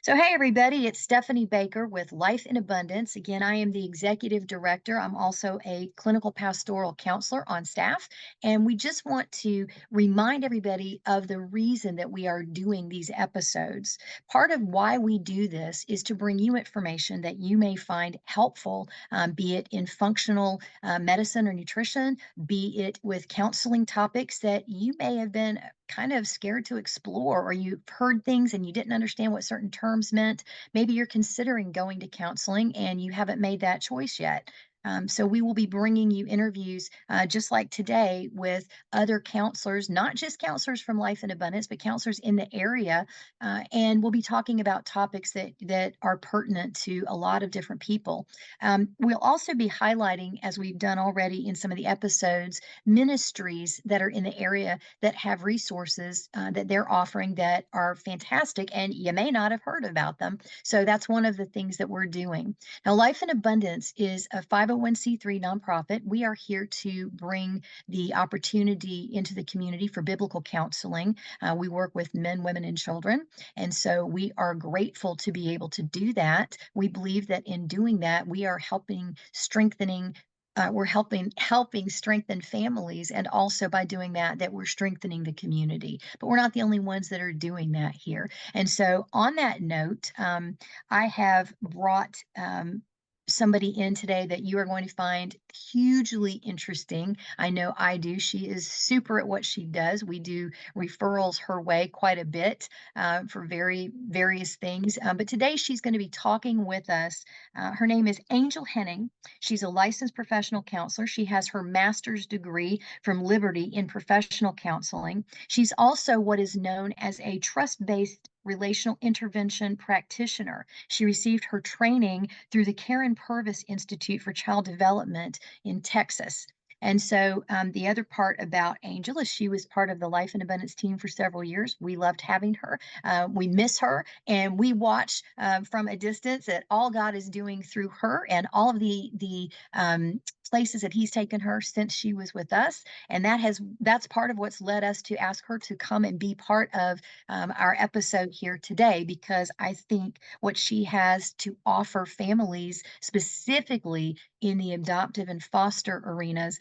So, hey, everybody, it's Stephanie Baker with Life in Abundance. Again, I am the executive director. I'm also a clinical pastoral counselor on staff. And we just want to remind everybody of the reason that we are doing these episodes. Part of why we do this is to bring you information that you may find helpful, be it in functional medicine or nutrition, be it with counseling topics that you may have been kind of scared to explore, or you've heard things and you didn't understand what certain terms meant. Maybe you're considering going to counseling and you haven't made that choice yet. So we will be bringing you interviews just like today with other counselors, not just counselors from Life in Abundance, but counselors in the area. And we'll be talking about topics that are pertinent to a lot of different people. We'll also be highlighting, as we've done already in some of the episodes, ministries that are in the area that have resources that they're offering that are fantastic, and you may not have heard about them. So that's one of the things that we're doing. Now, Life in Abundance is a 501c3 nonprofit. We are here to bring the opportunity into the community for biblical counseling. We work with men, women, and children. And so we are grateful to be able to do that. We believe that in doing that, we are helping strengthening we're helping strengthen families, and also by doing that we're strengthening the community. But we're not the only ones that are doing that here. And so on that note, I have brought somebody in today that you are going to find hugely interesting. I know I do. She is super at what she does. We do referrals her way quite a bit for various things. But today she's going to be talking with us. Her name is Angel Henning. She's a licensed professional counselor. She has her master's degree from Liberty in professional counseling. She's also what is known as a trust-based relational intervention practitioner. She received her training through the Karen Purvis Institute for Child Development in Texas. And so the other part about Angel is she was part of the Life in Abundance team for several years. We loved having her. We miss her, and we watch from a distance at all God is doing through her and all of the places that He's taken her since she was with us. And that's part of what's led us to ask her to come and be part of our episode here today, because I think what she has to offer families, specifically in the adoptive and foster arenas,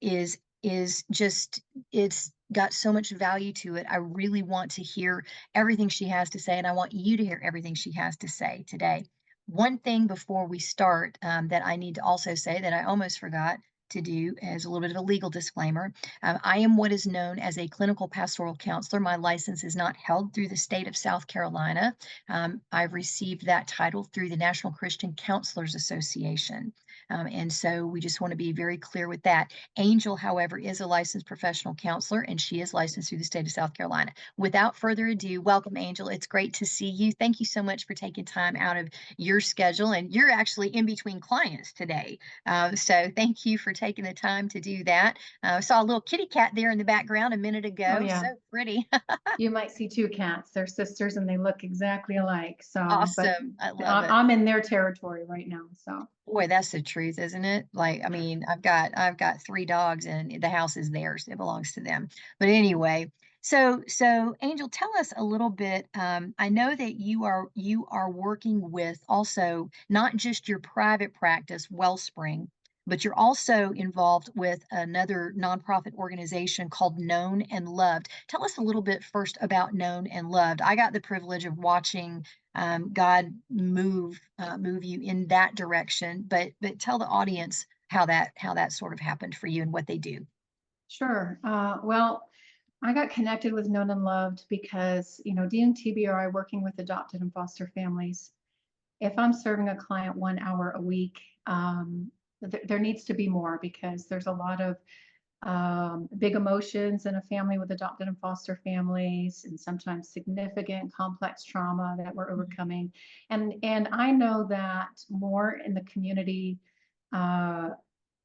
is just, it's got so much value to it. I really want to hear everything she has to say, and I want you to hear everything she has to say today. One thing before we start that I need to also say that I almost forgot to do as a little bit of a legal disclaimer. I am what is known as a clinical pastoral counselor. My license is not held through the state of South Carolina. I've received that title through the National Christian Counselors Association. And so we just want to be very clear with that. Angel, however, is a licensed professional counselor, and she is licensed through the state of South Carolina. Without further ado, welcome, Angel. It's great to see you. Thank you so much for taking time out of your schedule, and you're actually in between clients today. So thank you for taking the time to do that. I saw a little kitty cat there in the background a minute Oh ago. yeah, So pretty. you might see two cats. They're sisters and they look exactly alike. So, but Awesome. I love I'm, it. I'm in their territory right now. So, Boy, that's the truth, isn't it? Like, I mean, I've got three dogs and the house is theirs. It belongs to them. But anyway, so Angel, tell us a little bit. I know that you are working with also not just your private practice, Wellspring, but you're also involved with another nonprofit organization called Known and Loved. Tell us a little bit first about Known and Loved. I got the privilege of watching God move you in that direction. But tell the audience how that sort of happened for you and what they do. sure. Well, I got connected with Known and Loved because, DNTBRI working with adopted and foster families. If I'm serving a client 1 hour a week, there needs to be more because there's a lot of big emotions in a family with adopted and foster families, and sometimes significant complex trauma that we're overcoming. And I know that more in the community uh,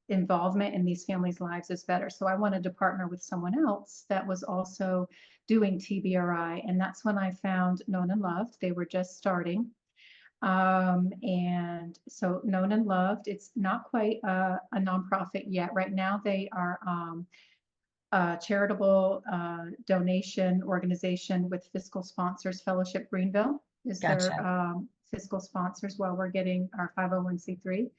involvement in these families' lives is better. So I wanted to partner with someone else that was also doing TBRI, and that's when I found Known and Loved. They were just starting. And so Known and Loved, it's not quite a nonprofit yet. Right now, they are a charitable donation organization with fiscal sponsors, Fellowship Greenville. is their Gotcha. fiscal sponsors while we're getting our 501(c)(3).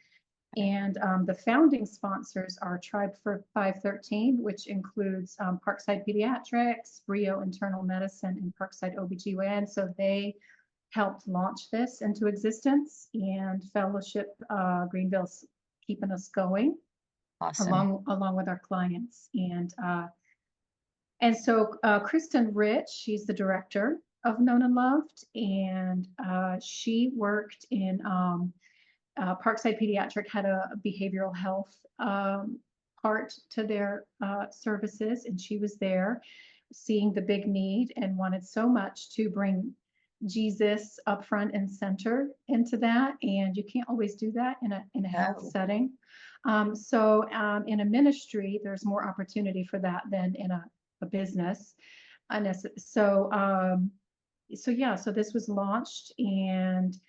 And the founding sponsors are Tribe for 513, which includes Parkside Pediatrics, Brio Internal Medicine, and Parkside OBGYN. So they helped launch this into existence, and Fellowship Greenville's keeping us going Awesome. along with our clients. And so Kristen Rich, she's the director of Known and Loved, and she worked in Parkside Pediatric had a behavioral health part to their services, and she was there seeing the big need and wanted so much to bring Jesus up front and center into that. And you can't always do that in a health Oh, setting. So in a ministry, there's more opportunity for that than in a business. So yeah, so this was launched, and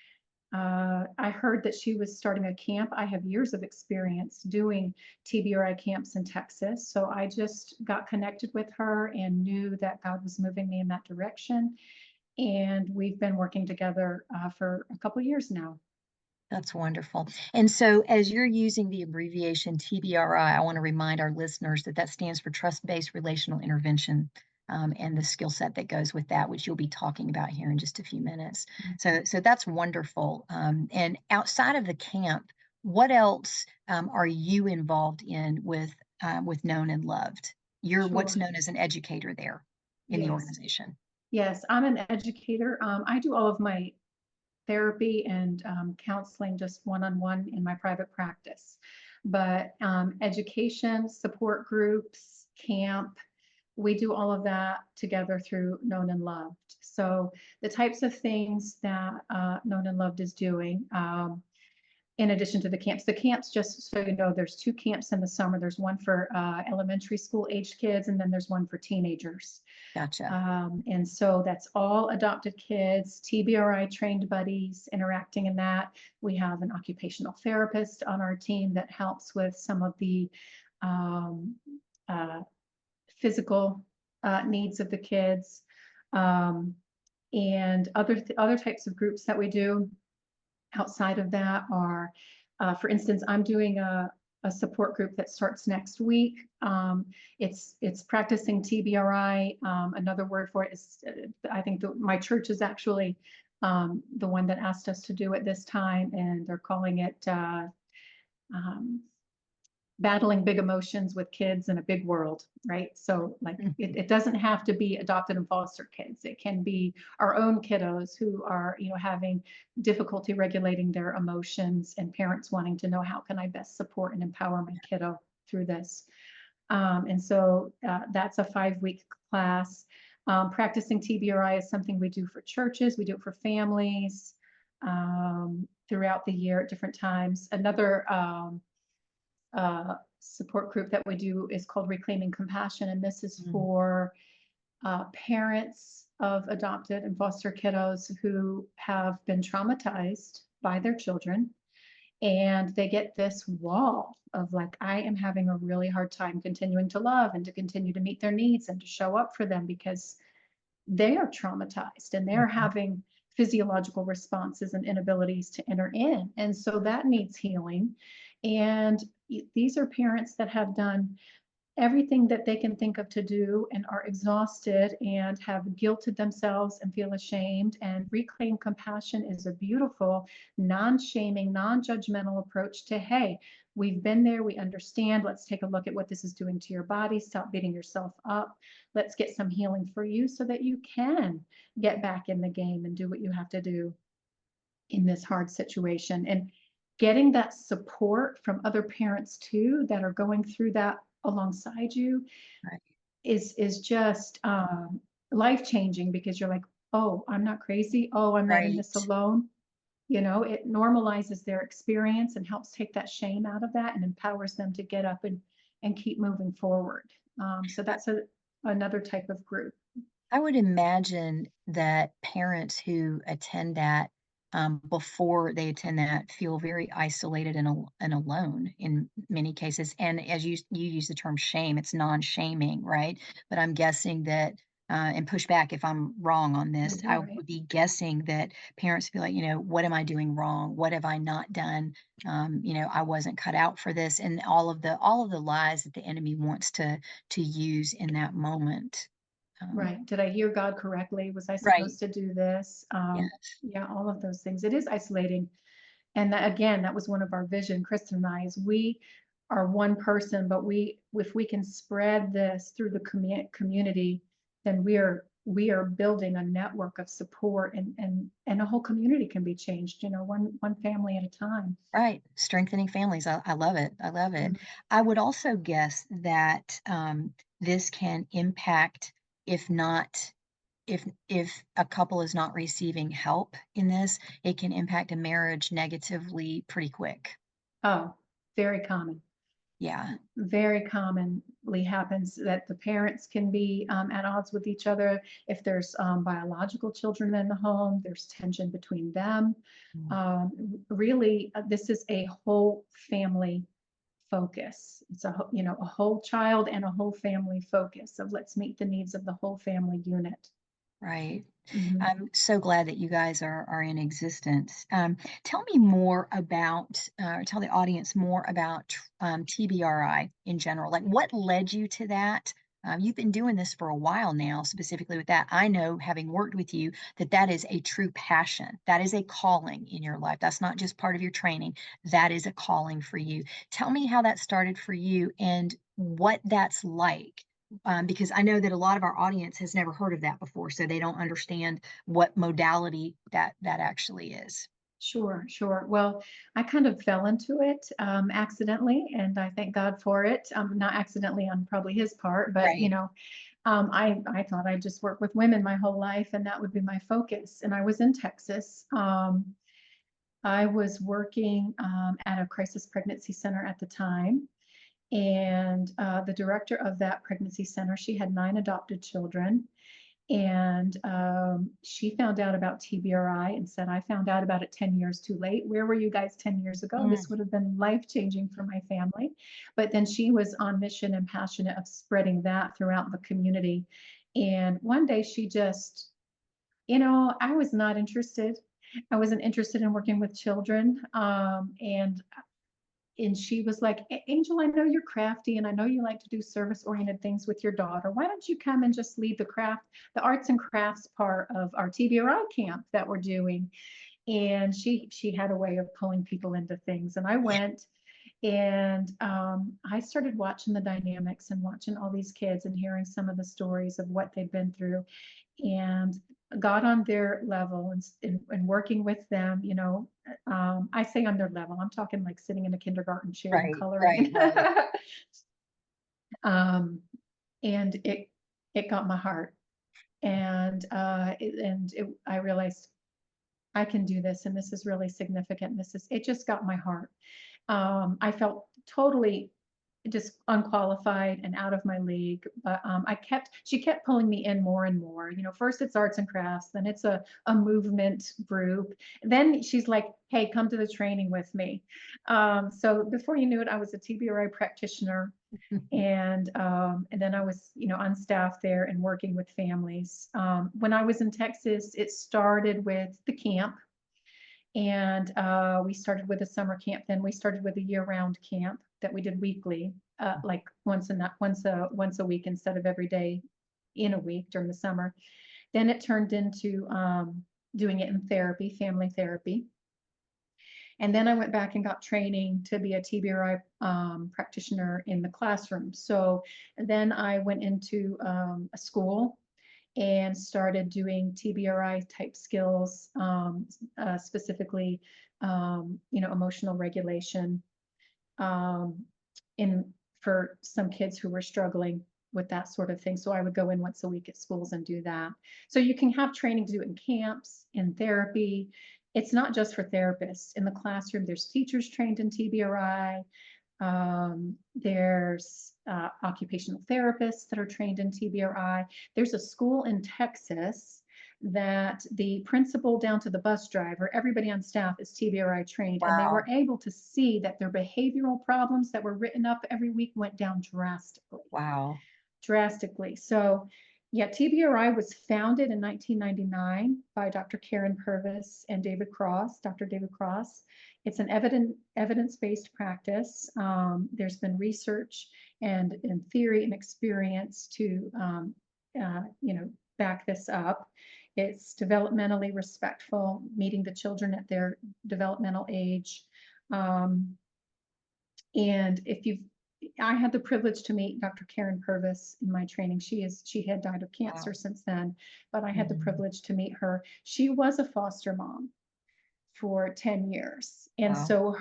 I heard that she was starting a camp. I have years of experience doing TBRI camps in Texas. So I just got connected with her and knew that God was moving me in that direction. And we've been working together for a couple years now. that's wonderful. And so, as you're using the abbreviation TBRI, I want to remind our listeners that that stands for Trust-Based Relational Intervention, and the skill set that goes with that, which you'll be talking about here in just a few minutes. So that's wonderful. And outside of the camp, what else are you involved in with Known and Loved? You're what's Sure. known as an educator there in the Yes. organization. Yes. I'm an educator. I do all of my therapy and counseling just one-on-one in my private practice. But education, support groups, camp, we do all of that together through Known and Loved. So the types of things that Known and Loved is doing, in addition to the camps, just so you know, there's two camps in the summer. There's one for elementary school aged kids, and then there's one for teenagers. Gotcha. And so that's all adopted kids, TBRI trained buddies interacting in that. We have an occupational therapist on our team that helps with some of the um, uh, physical needs of the kids. Um, and other types of groups that we do outside of that are, for instance, I'm doing a support group that starts next week. It's practicing TBRI. Another word for it is, I think my church is actually the one that asked us to do it this time, and they're calling it um, battling big emotions with kids in a big world, right? So like it doesn't have to be adopted and foster kids. It can be our own kiddos who are, having difficulty regulating their emotions, and parents wanting to know, how can I best support and empower my kiddo through this? And so that's a 5-week class. Practicing TBRI is something we do for churches. We do it for families throughout the year at different times. Another support group that we do is called Reclaiming Compassion, and this is Mm, for parents of adopted and foster kiddos who have been traumatized by their children, and they get this wall of like, I am having a really hard time continuing to love and to continue to meet their needs and to show up for them because they are traumatized and they're mhm. having physiological responses and inabilities to enter in. And so that needs healing. And these are parents that have done everything that they can think of to do and are exhausted and have guilted themselves and feel ashamed. And Reclaim Compassion is a beautiful, non-shaming, non-judgmental approach to, hey, we've been there, we understand, let's take a look at what this is doing to your body, stop beating yourself up, let's get some healing for you so that you can get back in the game and do what you have to do in this hard situation. And getting that support from other parents too that are going through that alongside you Right. is just life changing, because you're like, oh, I'm not crazy. Oh, I'm not in this Right. alone. It normalizes their experience and helps take that shame out of that and empowers them to get up and keep moving forward. So that's another type of group. I would imagine that parents who attend that, before they attend that, feel very isolated and alone in many cases. And as you use the term shame, it's non-shaming, right? But I'm guessing that and push back if I'm wrong on this. You're I right. would be guessing that parents would be like, what am I doing wrong? What have I not done? I wasn't cut out for this, and all of the lies that the enemy wants to use in that moment. Um, Right. Did I hear God correctly? Was I right. supposed to do this? Yes. Yeah, all of those things. It is isolating. And that, again, that was one of our vision, Kristen and I, is we are one person, but if we can spread this through the community, then we are building a network of support, and a whole community can be changed, one family at a time. Right. Strengthening families. I love it. I love it. Mhm. I would also guess that this can impact, if not if a couple is not receiving help in this, it can impact a marriage negatively pretty quick. Oh, very common. Yeah. Very commonly happens that the parents can be at odds with each other. If there's biological children in the home, there's tension between them. Mm. Really, this is a whole family focus. It's a whole child and a whole family focus of let's meet the needs of the whole family unit. Right. Mhm. I'm so glad that you guys are in existence. Tell me more about, tell the audience more about TBRI in general. Like, what led you to that? You've been doing this for a while now, specifically with that. I know, having worked with you, that that is a true passion. That is a calling in your life. That's not just part of your training. That is a calling for you. Tell me how that started for you and what that's like, because I know that a lot of our audience has never heard of that before, so they don't understand what modality that actually is. Sure, sure. Well, I kind of fell into it accidentally, and I thank God for it. Not accidentally on probably his part, but Right. I thought I'd just work with women my whole life, and that would be my focus. And I was in Texas. I was working at a crisis pregnancy center at the time, and the director of that pregnancy center, she had 9 adopted children, and she found out about TBRI and said, I found out about it 10 years too late. Where were you guys 10 years ago? Mm, This would have been life changing for my family. But then she was on mission and passionate of spreading that throughout the community. And one day she just, I was not interested. I wasn't interested in working with children. And she was like, Angel, I know you're crafty and I know you like to do service oriented things with your daughter. Why don't you come and just lead the arts and crafts part of our TBRI camp that we're doing? And she had a way of pulling people into things. And I went, and I started watching the dynamics and watching all these kids and hearing some of the stories of what they've been through, and got on their level, and working with them. I say on their level, I'm talking like sitting in a kindergarten chair and right, right, coloring. right. um, and it got my heart, and I realized I can do this, and this is really significant. It just got my heart. I felt totally just unqualified and out of my league. But she kept pulling me in more and more. First it's arts and crafts, then it's a movement group. Then she's like, hey, come to the training with me. So before you knew it, I was a TBRI practitioner. And then I was, on staff there and working with families. When I was in Texas, it started with the camp, and we started with a summer camp. Then we started with a year-round camp that we did weekly, like once a week instead of every day in a week during the summer. Then it turned into doing it in therapy, family therapy. And then I went back and got training to be a TBRI practitioner in the classroom. So then I went into a school and started doing TBRI type skills, specifically, emotional regulation, um, in for some kids who were struggling with that sort of thing. So I would go in once a week at schools and do that. So you can have training to do it in camps, in therapy. It's not just for therapists. In the classroom, there's teachers trained in TBRI. There's occupational therapists that are trained in TBRI. There's a school in Texas that the principal down to the bus driver, everybody on staff is TBRI trained, and they Wow. were able to see that their behavioral problems that were written up every week went down drastically, Wow. drastically. So Yeah, TBRI was founded in 1999 by Dr. Karen Purvis and David Cross, Dr. David Cross. It's an evidence-based practice. There's been research and theory and experience to, back this up. It's developmentally respectful, meeting the children at their developmental age. Um, and if you've I had the privilege to meet Dr. Karen Purvis in my training. She had died of cancer Wow. since then, but I had the Mhm. privilege to meet her. She was a foster mom for 10 years. And Wow. so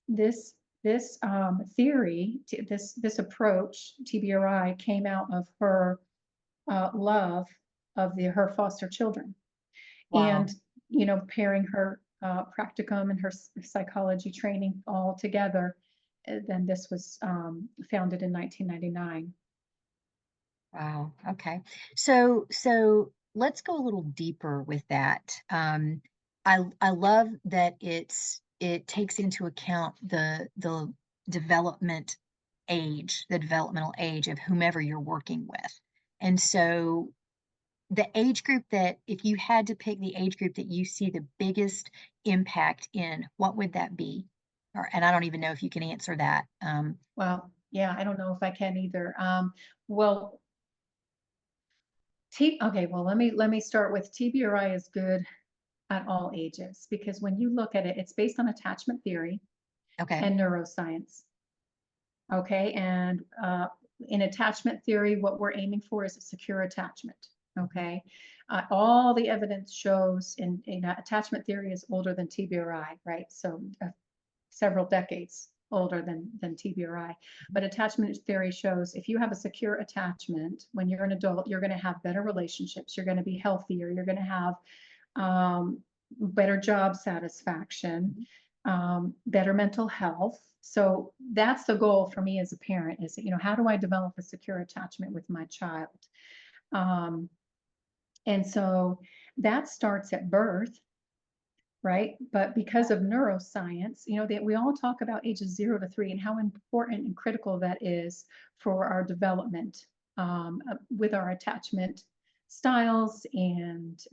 this theory, this approach, TBRI, came out of her love of her foster children. Wow. And, pairing her practicum and her psychology training all together, then this was founded in 1999. Wow. Okay. So let's go a little deeper with that. I love that it takes into account the developmental age of whomever you're working with. And so the age group that if you had to pick the age group that you see the biggest impact in, what would that be? Or and I don't even know if you can answer that. Well, yeah, I don't know if I can either. Well, okay, well, let me start with TBRI is good at all ages because when you look at it, it's based on attachment theory Okay. and neuroscience. Okay, and in attachment theory, what we're aiming for is a secure attachment. Mhm. Okay, all the evidence shows in attachment theory is older than TBRI, right? So several decades older than TBRI. But attachment theory shows if you have a secure attachment when you're an adult, you're going to have better relationships, you're going to be healthier, you're going to have um, better job satisfaction, Mhm. better mental health. So that's the goal for me as a parent is, how do I develop a secure attachment with my child? Um, and so that starts at birth, right? But because of neuroscience, that we all talk about ages 0 to 3 and how important and critical that is for our development with our attachment styles and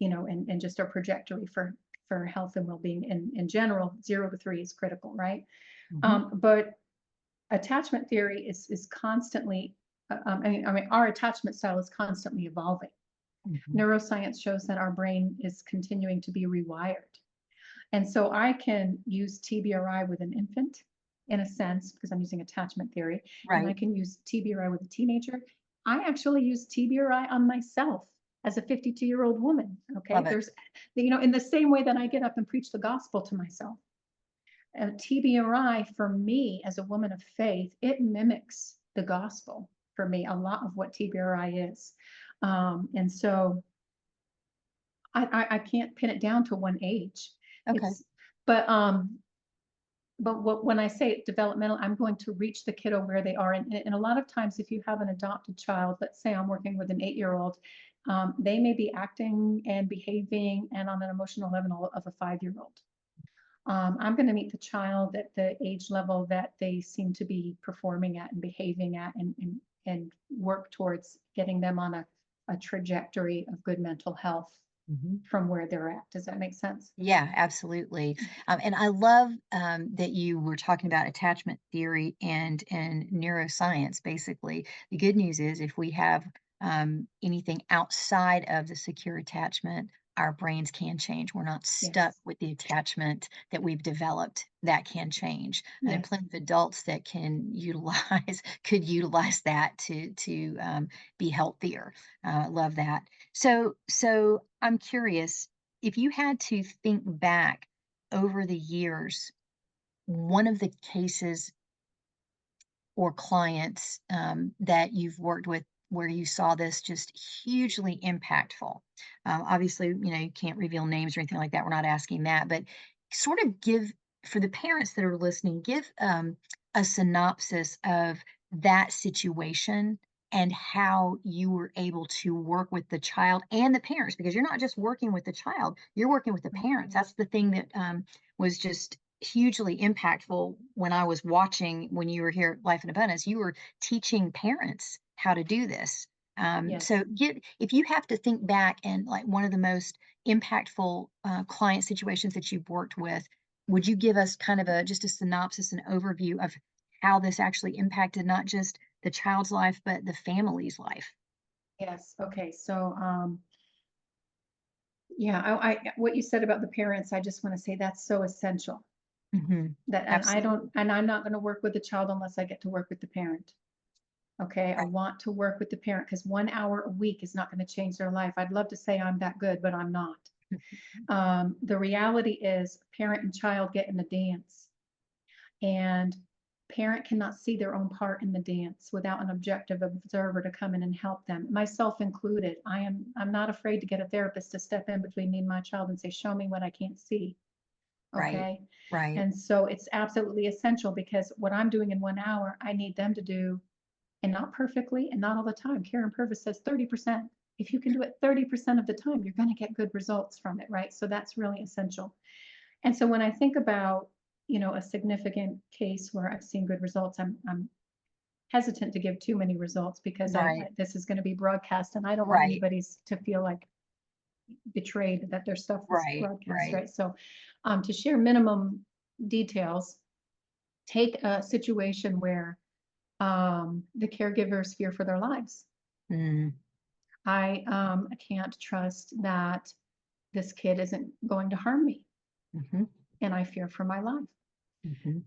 and just our trajectory for health and well-being in general. 0 to 3 is critical, right? Mhm. But attachment theory is constantly. I mean, our attachment style is constantly evolving. Mhm. Neuroscience shows that our brain is continuing to be rewired. And so I can use TBRI with an infant in a sense, because I'm using attachment theory, and I Right. can use TBRI with a teenager. I actually use TBRI on myself as a 52-year-old woman. Okay. Love it. In the same way that I get up and preach the gospel to myself. And TBRI for me as a woman of faith, it mimics the gospel for me, a lot of what TBRI is. And so I can't pin it down to one age. Okay. It's but when I say developmental, I'm going to reach the kiddo where they are. And a lot of times, if you have an adopted child, let's say I'm working with an 8-year-old, they may be acting and behaving and on an emotional level of a 5-year-old. I'm going to meet the child at the age level that they seem to be performing at and behaving at and work towards getting them on a trajectory of good mental health Mhm. from where they're at. Does that make sense? Yeah, absolutely. And I love that you were talking about attachment theory and neuroscience. Basically, the good news is if we have anything outside of the secure attachment, our brains can change. We're not stuck Yes. with the attachment that we've developed. That can change. And there are Yes. plenty of adults that can utilize could utilize that to be healthier. Love that. So I'm curious if you had to think back over the years, one of the cases or clients that you've worked with where you saw this just hugely impactful. Obviously, you can't reveal names or anything like that. We're not asking that, but sort of give for the parents that are listening, give a synopsis of that situation and how you were able to work with the child and the parents because you're not just working with the child, you're working with the parents. That's the thing that was just hugely impactful when I was watching when you were here at Life in Abundance. You were teaching parents how to do this. So Yes. if you have to think back and like one of the most impactful client situations that you've worked with, would you give us kind of a just a synopsis and overview of how this actually impacted not just the child's life but the family's life? Yes. Okay. So, yeah, what you said about the parents, I just want to say that's so essential. Hmm. That, and I Absolutely. don't, and I'm not going to work with the child unless I get to work with the parent. Okay. I Right. want to work with the parent because 1 hour a week is not going to change their life. I'd love to say I'm that good, but I'm not. The reality is parent and child get in a dance, and parent cannot see their own part in the dance without an objective observer to come in and help them, myself included. I'm not afraid to get a therapist to step in between me and my child and say, show me what I can't see. Right. Okay. Right. And so it's absolutely essential because what I'm doing in 1 hour, I need them to do, and not perfectly and not all the time. Karen Purvis says 30%. If you can do it 30% of the time, you're going to get good results from it, right? So that's really essential. And so when I think about, a significant case where I've seen good results, I'm hesitant to give too many results because Right. this is going to be broadcast and I don't want Right. anybody's to feel like betrayed that their stuff was Right. broadcast, Right. right? So to share minimum details, take a situation where the caregivers fear for their lives. Mm, I can't trust that this kid isn't going to harm me, mhm, and I fear for my life. mhm.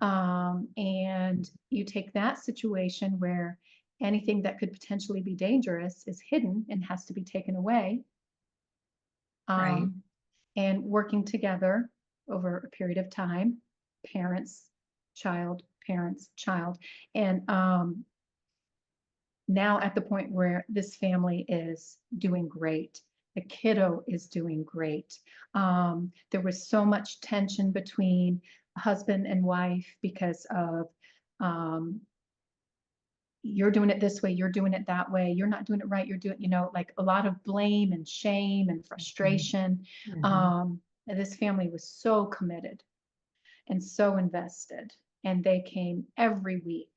And you take that situation where anything that could potentially be dangerous is hidden and has to be taken away, Right. um, and working together over a period of time, parents, parents, child, and now at the point where this family is doing great. The kiddo is doing great. There was so much tension between husband and wife because of um, you're doing it this way, you're doing it that way, you're not doing it right, you're doing, like a lot of blame and shame and Mhm, frustration. mhm. And this family was so committed and so invested, and they came every week,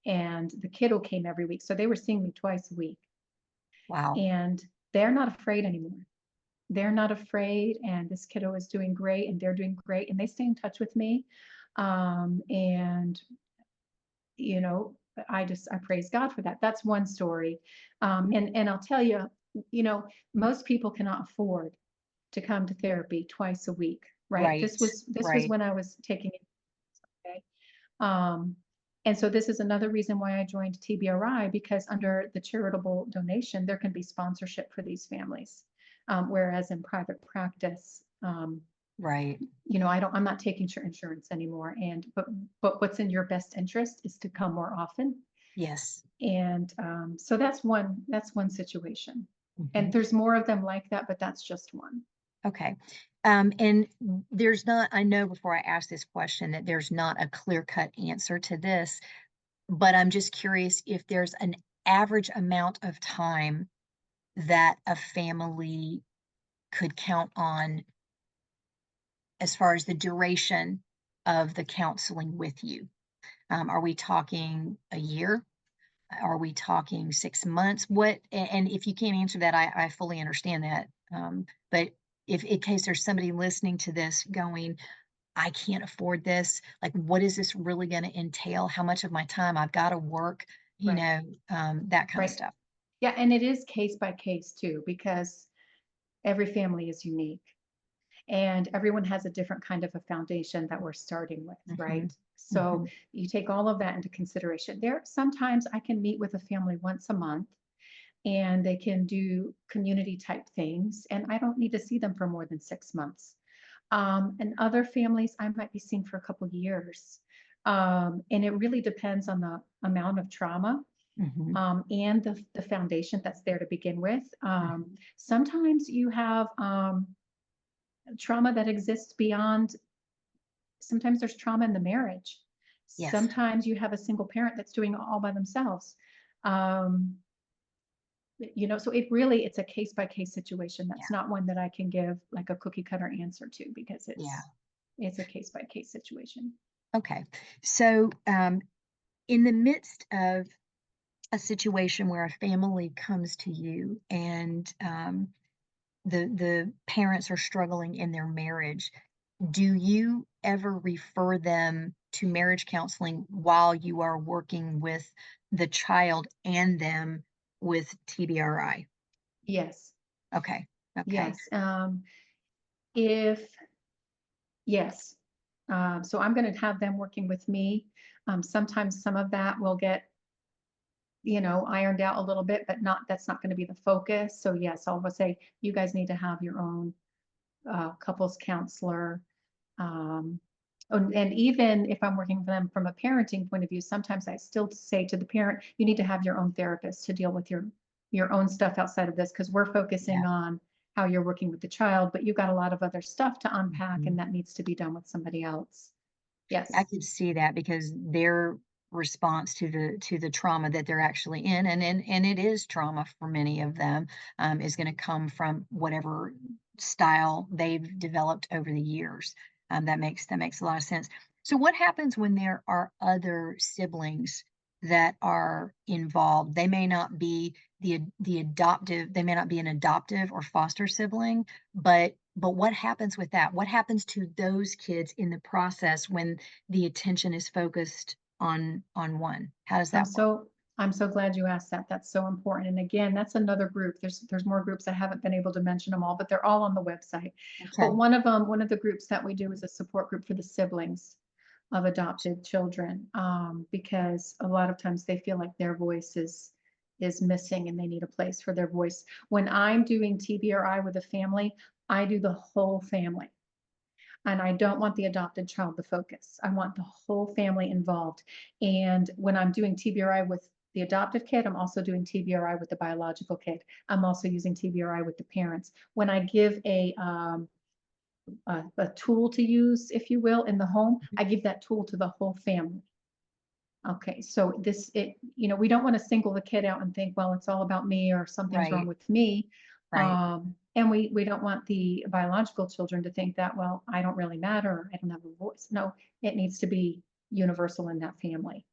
and the kiddo came every week. So they were seeing me twice a week, Wow. and they're not afraid anymore. They're not afraid, and this kiddo is doing great, and they're doing great, and they stay in touch with me. And you know, I praise God for that. That's one story. Mhm. And I'll tell you, you know, most people cannot afford to come to therapy twice a week, right? Right. This was Right. when I was taking it. Okay. Um, and so this is another reason why I joined TBRI, because under the charitable donation, there can be sponsorship for these families. Whereas in private practice, Right. I'm not taking your insurance anymore. But what's in your best interest is to come more often. Yes. And so that's one situation. And Mhm. there's more of them like that, but that's just one. Okay. And there's not, I know before I ask this question that there's not a clear-cut answer to this, but I'm just curious if there's an average amount of time that a family could count on as far as the duration of the counseling with you. Are we talking a year? Are we talking 6 months? And if you can't answer that, I fully understand that. But if in case there's somebody listening to this going, "I can't afford this, like, what is this really gonna entail? How much of my time I've gotta work?" Right. That kinda Right. stuff. Yeah, and it is case by case too, because every family is unique. And everyone has a different kind of a foundation that we're starting with, right? Mhm, So mhm, you take all of that into consideration. There, sometimes I can meet with a family once a month and they can do community type things, and I don't need to see them for more than 6 months. And other families I might be seeing for a couple years. And it really depends on the amount of trauma, mhm, and the foundation that's there to begin with. mhm. Sometimes you have trauma that exists beyond. Sometimes there's trauma in the marriage. Yes. Sometimes you have a single parent that's doing it all by themselves. Um, so it's a case by case situation. Yeah, That's not one that I can give like a cookie cutter answer to, because yeah. it's a case by case situation. Okay. So, in the midst of a situation where a family comes to you and the parents are struggling in their marriage, do you ever refer them to marriage counseling while you are working with the child and them with TBRI? Yes, Okay. Okay. yes. If yes, so I'm going to have them working with me. Sometimes some of that will get, ironed out a little bit, but that's not going to be the focus. So yes, I'll say you guys need to have your own couples counselor. Um, and even if I'm working with them from a parenting point of view, sometimes I still say to the parent, you need to have your own therapist to deal with your own stuff outside of this, because we're focusing Yeah. on how you're working with the child, but you've got a lot of other stuff to unpack, Mhm. and that needs to be done with somebody else. I Yes. could see that because their response to the trauma that they're actually in, and it is trauma for many of them, is going to come from whatever style they've developed over the years. That makes a lot of sense. So, what happens when there are other siblings that are involved? They may not be the adoptive. They may not be an adoptive or foster sibling, but what happens with that? What happens to those kids in the process when the attention is focused on one? How does I'm that work? so I'm so glad you asked that. That's so important. And again, that's another group. There's more groups. I haven't been able to mention them all, but they're all on the website. But Okay. one of the groups that we do is a support group for the siblings of adopted children, because a lot of times they feel like their voice is missing and they need a place for their voice. When I'm doing TBRI with a family, I do the whole family. And I don't want the adopted child the focus. I want the whole family involved. And when I'm doing TBRI with the adopted kid, I'm also doing TBRI with the biological kid. I'm also using TBRI with the parents. When I give a tool to use, if you will, in the home, Mhm. I give that tool to the whole family. Okay, so we don't want to single the kid out and think, well, it's all about me or something's wrong Right, with me. right. And we don't want the biological children to think that, well, I don't really matter, or I don't have a voice. No, it needs to be universal in that family.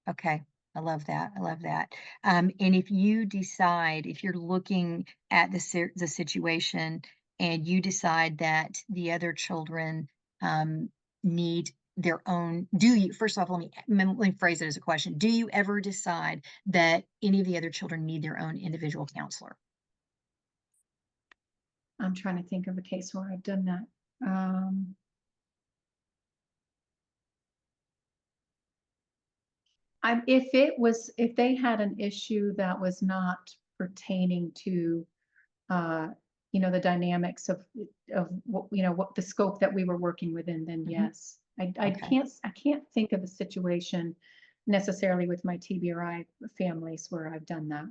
Okay. I love that. I love that. And if you decide, if you're looking at the situation and you decide that the other children um, need their own, do you, first off, let me phrase it as a question. Do you ever decide that any of the other children need their own individual counselor? I'm trying to think of a case where I've done that. Um, if they had an issue that was not pertaining to uh, the dynamics of what the scope that we were working within, then Mhm. yes. Okay. I can't think of a situation necessarily with my TBRI families where I've done that.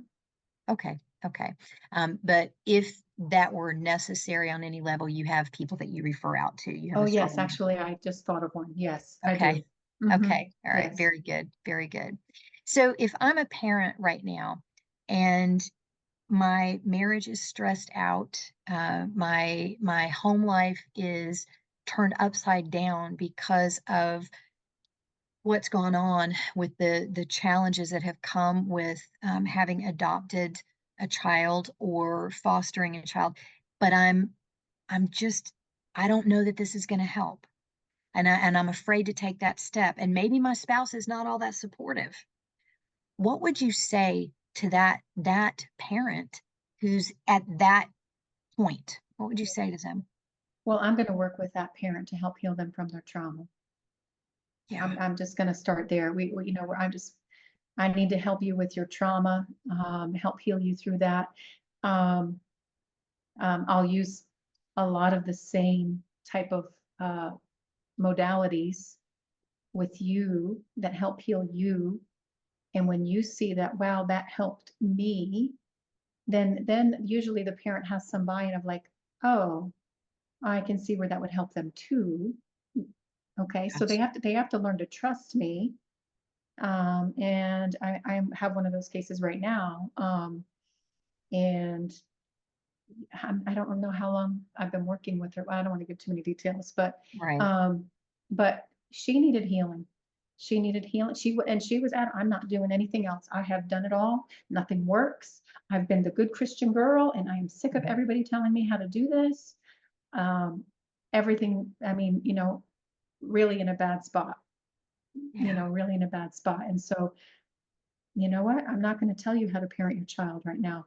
Okay, okay. But if that were necessary on any level, you have people that you refer out to. You have Oh, a yes, strong actually, network. I just thought of one. Yes, I Okay. do. Hmm. Okay. All right. Yes. Very good. Very good. So if I'm a parent right now and my marriage is stressed out, my home life is turned upside down because of what's gone on with the challenges that have come with having adopted a child or fostering a child, but I'm just I don't know that this is going to help, and I'm afraid to take that step, and maybe my spouse is not all that supportive. What would you say to that parent who's at that point? What would you say to them? Well, I'm going to work with that parent to help heal them from their trauma. Yeah. I'm just going to start there. I need to help you with your trauma, help heal you through that. Um, I'll use a lot of the same type of uh, modalities with you that help heal you. And when you see that, wow, that helped me, then usually the parent has some buy-in of like, oh, I can see where that would help them too. Okay, so Gotcha. they have to learn to trust me. And I have one of those cases right now. And I don't know how long I've been working with her. I don't want to give too many details, Right. um, but she needed healing. She needed healing. And she was at, I'm not doing anything else. I have done it all. Nothing works. I've been the good Christian girl, and I am sick of Mhm. everybody telling me how to do this. Um, everything, I mean, really in a bad spot, Yeah. really in a bad spot. And so, you know what? I'm not going to tell you how to parent your child right now.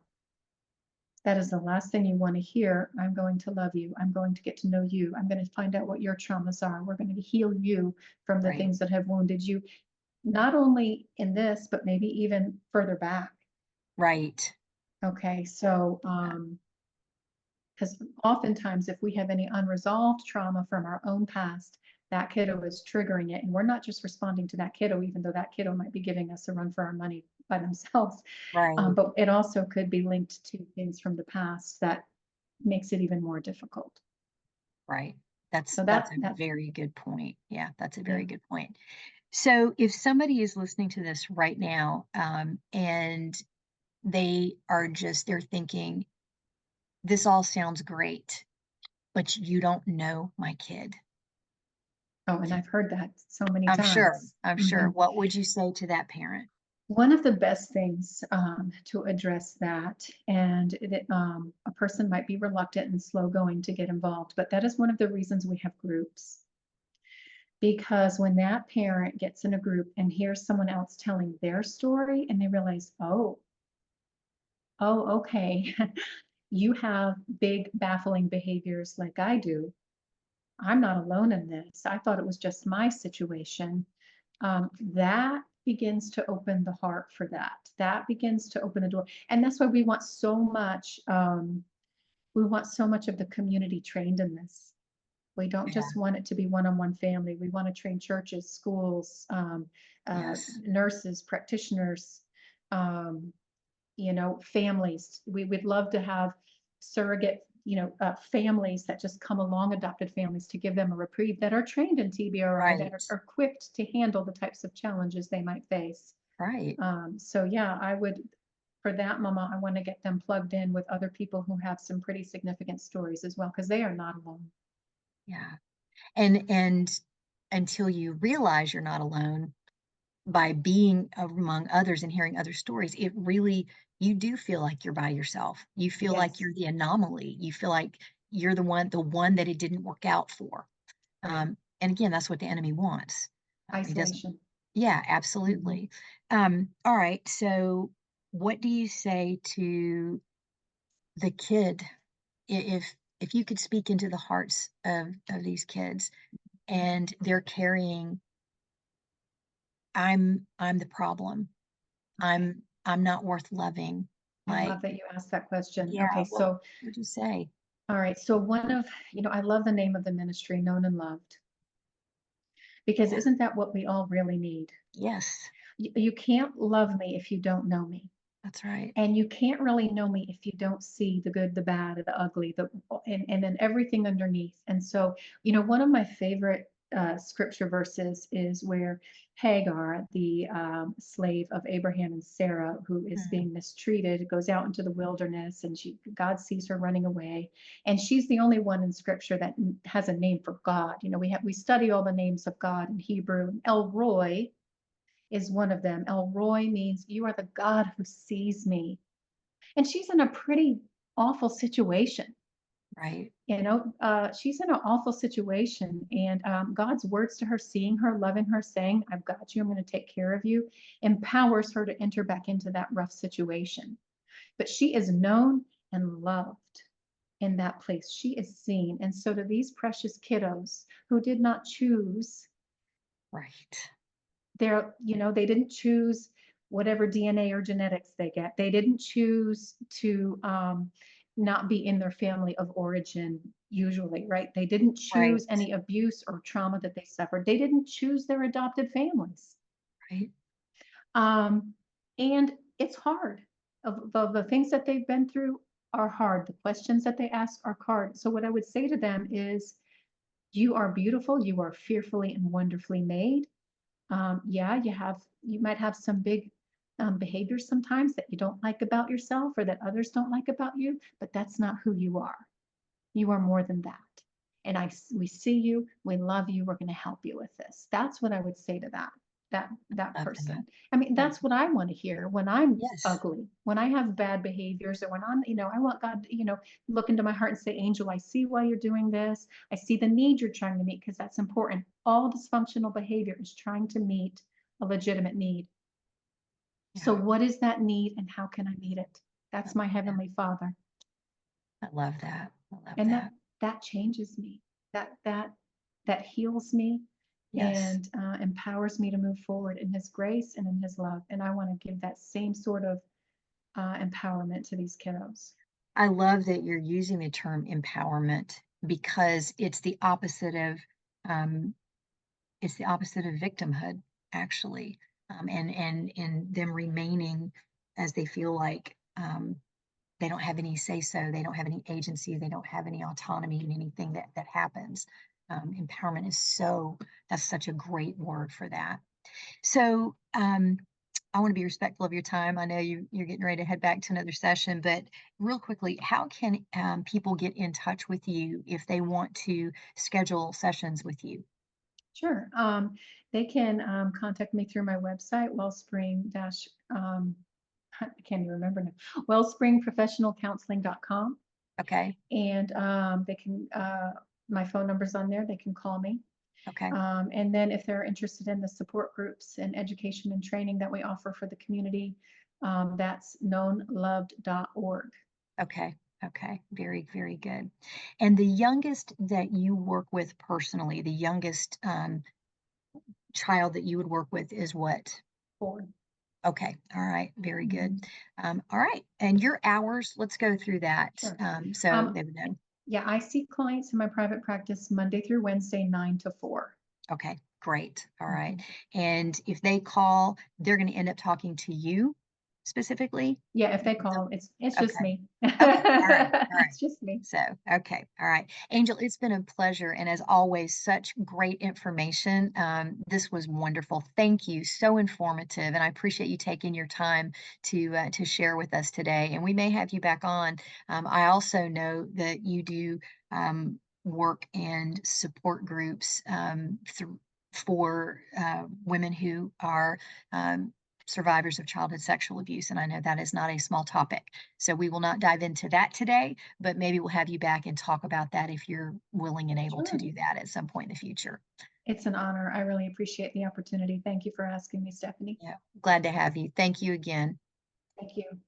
That is the last thing you want to hear. I'm going to love you. I'm going to get to know you. I'm going to find out what your traumas are. We're going to heal you from the Right. things that have wounded you, not only in this, but maybe even further back. Right. Okay. So, Yeah. because oftentimes if we have any unresolved trauma from our own past, that kiddo is triggering it. And we're not just responding to that kiddo, even though that kiddo might be giving us a run for our money by themselves. Right. But it also could be linked to things from the past that makes it even more difficult. Right. So That's that a that very good point. Yeah, that's a yeah. very good point. So if somebody is listening to this right now, and they're thinking, this all sounds great, but you don't know my kid. Oh, and I've heard that so many I'm sure. times. I'm sure. Mhm. What would you say to that parent? One of the best things to address that, and a person might be reluctant and slow going to get involved, but that is one of the reasons we have groups. Because when that parent gets in a group and hears someone else telling their story and they realize, oh, okay, you have big baffling behaviors like I do. I'm not alone in this. I thought it was just my situation. That begins to open the heart for that. That begins to open the door. And that's why we want so much of the community trained in this. We don't Yeah. just want it to be one-on-one family. We want to train churches, schools, Yes. nurses, practitioners, um, families. We would love to have surrogate, families that just come along, adopted families, to give them a reprieve, that are trained in TBRI, that Right. are equipped to handle the types of challenges they might face. Right. So yeah, for that mama, I want to get them plugged in with other people who have some pretty significant stories as well, because they are not alone. Yeah. And until you realize you're not alone, by being among others and hearing other stories, it really, you do feel like you're by yourself. You feel like Yes, you're the anomaly. You feel like you're the one that it didn't work out for. right. And again, that's what the enemy wants. He doesn't. Isolation. Yeah, Mhm. absolutely. All right. So, what do you say to the kid if you could speak into the hearts of these kids and they're carrying, I'm the problem. Okay. I'm not worth loving. I Like, love that you asked that question. yeah, Okay, what so would you say? all right, so I love the name of the ministry, Known and Loved, because Yeah. isn't that what we all really need? Yes, You can't love me if you don't know me. that's right. And you can't really know me if you don't see the good, the bad, the ugly, and then everything underneath. And so, one of my favorite scripture verses is where Hagar, the slave of Abraham and Sarah, who is Mhm. being mistreated, goes out into the wilderness, and God sees her running away, and she's the only one in scripture that has a name for God. We study all the names of God in Hebrew. El Roi is one of them. El Roi means you are the God who sees me. And she's in a pretty awful situation. Right. She's in an awful situation. And God's words to her, seeing her, loving her, saying, I've got you, I'm going to take care of you, empowers her to enter back into that rough situation. But she is known and loved in that place. She is seen. And so to these precious kiddos who did not choose Right. they didn't choose whatever DNA or genetics they get. They didn't choose to not be in their family of origin usually, right? They didn't Right. choose any abuse or trauma that they suffered. They didn't choose their adopted families. Right. Um, and it's hard. Of the things that they've been through are hard. The questions that they ask are hard. So what I would say to them is, you are beautiful. You are fearfully and wonderfully made. Yeah, you might have some big behaviors sometimes that you don't like about yourself or that others don't like about you, but that's not who you are. You are more than that. And we see you, we love you, we're going to help you with this. That's what I would say to that Love that. person. I mean, Love that's what I want to hear when I'm Yes. ugly, when I have bad behaviors, or when I'm, I want God, look into my heart and say, Angel, I see why you're doing this. I see the need you're trying to meet, because that's important. All dysfunctional behavior is trying to meet a legitimate need. So Yeah. what is that need and how can I meet it? I That's love my that. Heavenly Father. I love that. I love And that that. that changes me. That heals me Yes. and empowers me to move forward in His grace and in His love. And I want to give that same sort of empowerment to these kiddos. I love that you're using the term empowerment because um, it's the opposite of victimhood, actually, and them remaining as they feel like they don't have any say so, they don't have any agency, they don't have any autonomy in anything that happens. Empowerment is that's such a great word for that. So, I want to be respectful of your time. I know you're getting ready to head back to another session, but real quickly, how can people get in touch with you if they want to schedule sessions with you? Sure. They can contact me through my website, Wellspring dash, I can't even remember now, wellspringprofessionalcounseling.com. Okay. And they can, my phone number's on there. They can call me. Okay. And then if they're interested in the support groups and education and training that we offer for the community, that's knownloved.org. Okay. Okay. Very, very good. And the youngest that you work with personally, the youngest child that you would work with is what? For. Okay. All right. Very good. Mhm. All right. And your hours, let's go through that. Sure. So Um, they would know. yeah, I see clients in my private practice Monday through Wednesday, 9 to 4. Okay. Great. All right. Mhm. And if they call, they're going to end up talking to you specifically? Yeah, if they Is that- call, it's just Okay. me. Okay. All right. All right. It's just me. So, okay. All right. Angel, it's been a pleasure. And as always, such great information. This was wonderful. Thank you. So informative. And I appreciate you taking your time to share with us today. And we may have you back on. I also know that you do work and support groups for women who are survivors of childhood sexual abuse. And I know that is not a small topic. So we will not dive into that today, but maybe we'll have you back and talk about that if you're willing and able to Sure. do that at some point in the future. It's an honor. I really appreciate the opportunity. Thank you for asking me, Stephanie. Yeah, glad to have you. Thank you again. Thank you.